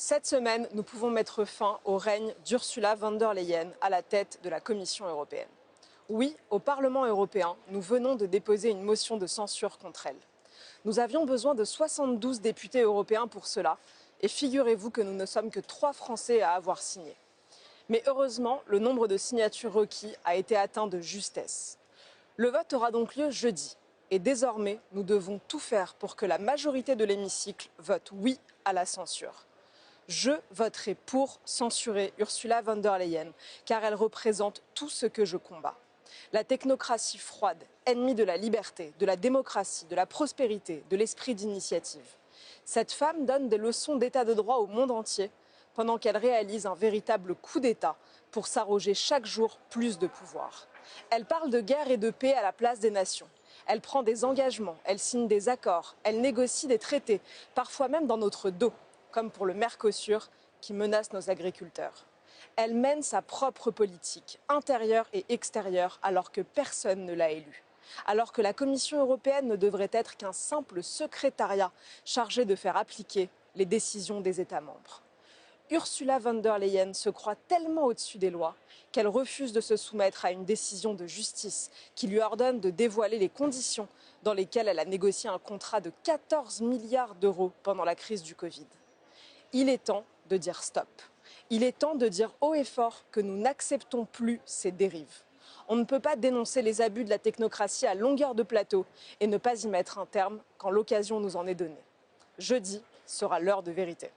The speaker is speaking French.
Cette semaine, nous pouvons mettre fin au règne d'Ursula von der Leyen à la tête de la Commission européenne. Oui, au Parlement européen, nous venons de déposer une motion de censure contre elle. Nous avions besoin de 72 députés européens pour cela, et figurez-vous que nous ne sommes que 3 Français à avoir signé. Mais heureusement, le nombre de signatures requis a été atteint de justesse. Le vote aura donc lieu jeudi, et désormais, nous devons tout faire pour que la majorité de l'hémicycle vote oui à la censure. Je voterai pour censurer Ursula von der Leyen, car elle représente tout ce que je combats. La technocratie froide, ennemie de la liberté, de la démocratie, de la prospérité, de l'esprit d'initiative. Cette femme donne des leçons d'état de droit au monde entier, pendant qu'elle réalise un véritable coup d'État pour s'arroger chaque jour plus de pouvoir. Elle parle de guerre et de paix à la place des nations. Elle prend des engagements, elle signe des accords, elle négocie des traités, parfois même dans notre dos, comme pour le Mercosur, qui menace nos agriculteurs. Elle mène sa propre politique, intérieure et extérieure, alors que personne ne l'a élue. Alors que la Commission européenne ne devrait être qu'un simple secrétariat chargé de faire appliquer les décisions des États membres. Ursula von der Leyen se croit tellement au-dessus des lois qu'elle refuse de se soumettre à une décision de justice qui lui ordonne de dévoiler les conditions dans lesquelles elle a négocié un contrat de 14 milliards d'euros pendant la crise du Covid. Il est temps de dire stop. Il est temps de dire haut et fort que nous n'acceptons plus ces dérives. On ne peut pas dénoncer les abus de la technocratie à longueur de plateau et ne pas y mettre un terme quand l'occasion nous en est donnée. Jeudi sera l'heure de vérité.